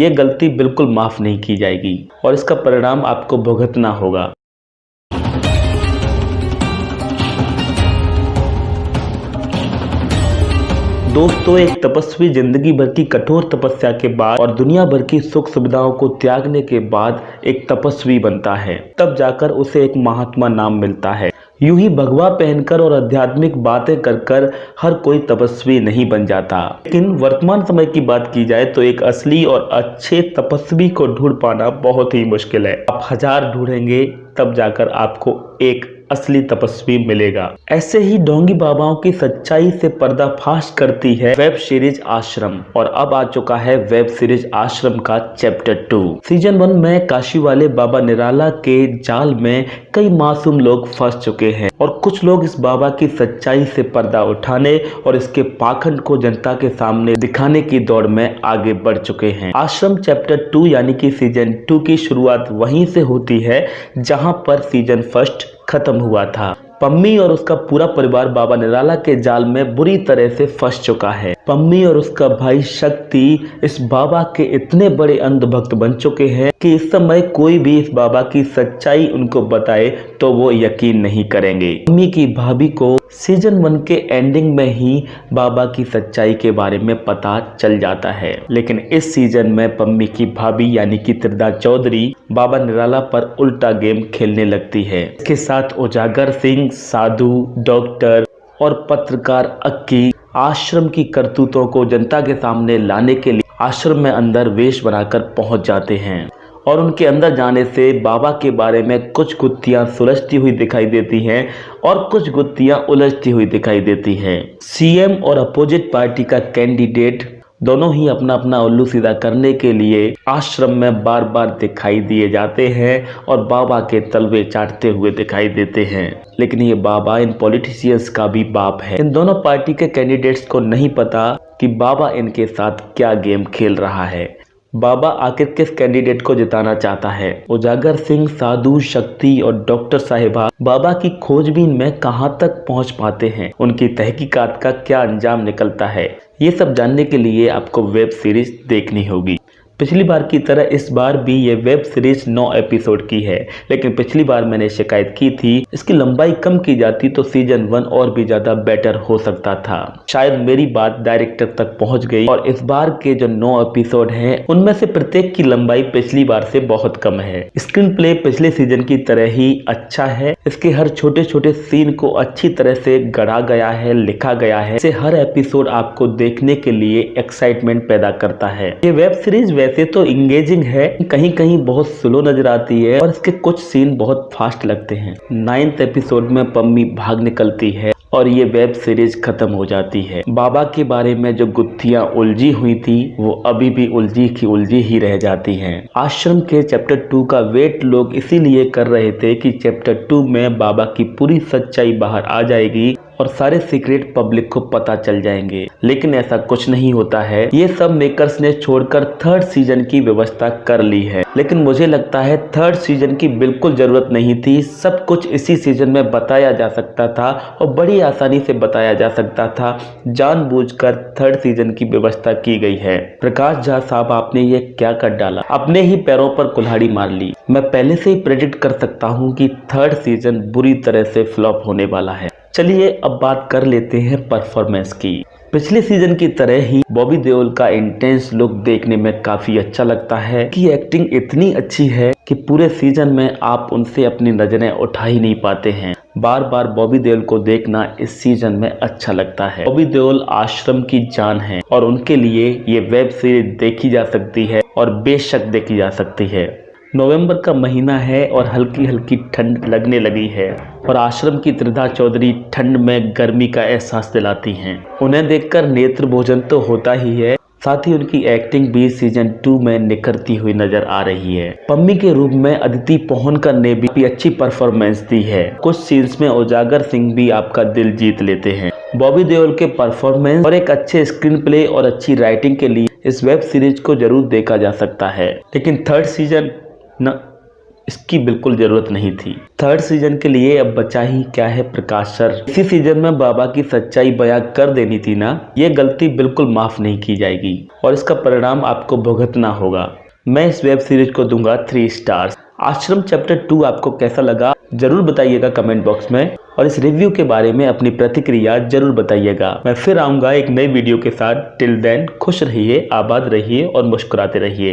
ये गलती बिल्कुल माफ नहीं की जाएगी और इसका परिणाम आपको भुगतना होगा। दोस्तों, एक तपस्वी जिंदगी भर की कठोर तपस्या के बाद और दुनिया भर की सुख सुविधाओं को त्यागने के बाद एक तपस्वी बनता है। तब जाकर उसे एक महात्मा नाम मिलता है। यूं ही भगवा पहनकर और आध्यात्मिक बातें कर हर कोई तपस्वी नहीं बन जाता। लेकिन वर्तमान समय की बात की जाए तो एक असली और अच्छे तपस्वी को ढूंढ पाना बहुत ही मुश्किल है। आप 1000 ढूंढेंगे तब जाकर आपको एक असली तपस्वी मिलेगा। ऐसे ही ढोंगी बाबाओं की सच्चाई से पर्दाफाश करती है वेब सीरीज आश्रम, और अब आ चुका है वेब सीरीज आश्रम का चैप्टर 2। सीजन 1 में काशी वाले बाबा निराला के जाल में कई मासूम लोग फंस चुके हैं और कुछ लोग इस बाबा की सच्चाई से पर्दा उठाने और इसके पाखंड को जनता के सामने दिखाने की दौड़ में आगे बढ़ चुके हैं। आश्रम चैप्टर 2 यानी कि सीजन 2 की शुरुआत वहीं से होती है जहां पर सीजन 1 खत्म हुआ था। पम्मी और उसका पूरा परिवार बाबा निराला के जाल में बुरी तरह से फंस चुका है। पम्मी और उसका भाई शक्ति इस बाबा के इतने बड़े अंधभक्त बन चुके हैं कि इस समय कोई भी इस बाबा की सच्चाई उनको बताए तो वो यकीन नहीं करेंगे। पम्मी की भाभी को सीजन 1 के एंडिंग में ही बाबा की सच्चाई के बारे में पता चल जाता है, लेकिन इस सीजन में पम्मी की भाभी यानी कि त्रिदा चौधरी बाबा निराला पर उल्टा गेम खेलने लगती है। इसके साथ उजागर सिंह, साधु, डॉक्टर और पत्रकार अक्की आश्रम की करतूतों को जनता के सामने लाने के लिए आश्रम में अंदर वेश बनाकर पहुंच जाते हैं और उनके अंदर जाने से बाबा के बारे में कुछ गुत्थियां सुलझती हुई दिखाई देती हैं और कुछ गुत्थियां उलझती हुई दिखाई देती हैं। सीएम और अपोजिट पार्टी का कैंडिडेट दोनों ही अपना अपना उल्लू सीधा करने के लिए आश्रम में बार बार दिखाई दिए जाते हैं और बाबा के तलवे चाटते हुए दिखाई देते हैं। लेकिन ये बाबा इन पॉलिटिशियंस का भी बाप है। इन दोनों पार्टी के कैंडिडेट्स को नहीं पता कि बाबा इनके साथ क्या गेम खेल रहा है। बाबा आखिर किस कैंडिडेट को जिताना चाहता है? उजागर सिंह, साधु, शक्ति और डॉक्टर साहिबा बाबा की खोजबीन में कहां तक पहुंच पाते हैं? उनकी तहकीकात का क्या अंजाम निकलता है? ये सब जानने के लिए आपको वेब सीरीज देखनी होगी। पिछली बार की तरह इस बार भी ये वेब सीरीज 9 एपिसोड की है, लेकिन पिछली बार मैंने शिकायत की थी इसकी लंबाई कम की जाती तो सीजन 1 और भी ज्यादा बेटर हो सकता था। शायद मेरी बात डायरेक्टर तक पहुंच गई और इस बार के जो 9 एपिसोड हैं उनमें से प्रत्येक की लंबाई पिछली बार से बहुत कम है। स्क्रीन प्ले पिछले सीजन की तरह ही अच्छा है। इसके हर छोटे छोटे सीन को अच्छी तरह से गढ़ा गया है, लिखा गया है। इसे हर एपिसोड आपको देखने के लिए एक्साइटमेंट पैदा करता है। ये वेब सीरीज वैसे तो इंगेजिंग है, कहीं कहीं बहुत स्लो नजर आती है और इसके कुछ सीन बहुत फास्ट लगते हैं। 9th एपिसोड में पम्मी भाग निकलती है और ये वेब सीरीज खत्म हो जाती है। बाबा के बारे में जो गुत्थियां उलझी हुई थी वो अभी भी उलझी की उलझी ही रह जाती हैं। आश्रम के चैप्टर 2 का वेट लोग इसीलिए कर रहे थे कि चैप्टर 2 में बाबा की पूरी सच्चाई बाहर आ जाएगी और सारे सीक्रेट पब्लिक को पता चल जाएंगे, लेकिन ऐसा कुछ नहीं होता है। ये सब मेकर्स ने छोड़कर 3rd सीजन की व्यवस्था कर ली है, लेकिन मुझे लगता है 3rd सीजन की बिल्कुल जरूरत नहीं थी। सब कुछ इसी सीजन में बताया जा सकता था और बड़ी आसानी से बताया जा सकता था। जानबूझकर 3rd सीजन की व्यवस्था की गई है। प्रकाश झा साहब, आपने ये क्या कर डाला? अपने ही पैरों पर कुल्हाड़ी मार ली। मैं पहले से ही प्रेडिक्ट कर सकता हूँ कि 3rd सीजन बुरी तरह से फ्लॉप होने वाला है। चलिए अब बात कर लेते हैं परफॉर्मेंस की। पिछले सीजन की तरह ही बॉबी देओल का इंटेंस लुक देखने में काफी अच्छा लगता है कि एक्टिंग इतनी अच्छी है कि पूरे सीजन में आप उनसे अपनी नजरें उठा ही नहीं पाते हैं। बार बार बॉबी देओल को देखना इस सीजन में अच्छा लगता है। बॉबी देओल आश्रम की जान है और उनके लिए ये वेब सीरीज देखी जा सकती है और बेशक देखी जा सकती है। नवंबर का महीना है और हल्की हल्की ठंड लगने लगी है और आश्रम की त्रिधा चौधरी ठंड में गर्मी का एहसास दिलाती हैं। उन्हें देखकर नेत्र भोजन तो होता ही है, साथ ही उनकी एक्टिंग भी सीजन 2 में निखरती हुई नजर आ रही है। पम्मी के रूप में अदिति पोहनकर ने भी अच्छी परफॉर्मेंस दी है। कुछ सीन्स में उजागर सिंह भी आपका दिल जीत लेते हैं। बॉबी देओल के परफॉर्मेंस और एक अच्छे स्क्रीन प्ले और अच्छी राइटिंग के लिए इस वेब सीरीज को जरूर देखा जा सकता है, लेकिन 3rd सीजन इसकी बिल्कुल जरूरत नहीं थी। थर्ड सीजन के लिए अब बचा ही क्या है प्रकाश सर। इसी सीजन में बाबा की सच्चाई बयां कर देनी थी ना, ये गलती बिल्कुल माफ नहीं की जाएगी और इसका परिणाम आपको भुगतना होगा। मैं इस वेब सीरीज को दूंगा 3 स्टार्स। आश्रम चैप्टर 2 आपको कैसा लगा जरूर बताइएगा कमेंट बॉक्स में, और इस रिव्यू के बारे में अपनी प्रतिक्रिया जरूर बताइएगा। मैं फिर आऊंगा एक नई वीडियो के साथ। टिल देन खुश रहिए, आबाद रहिए और मुस्कुराते रहिए।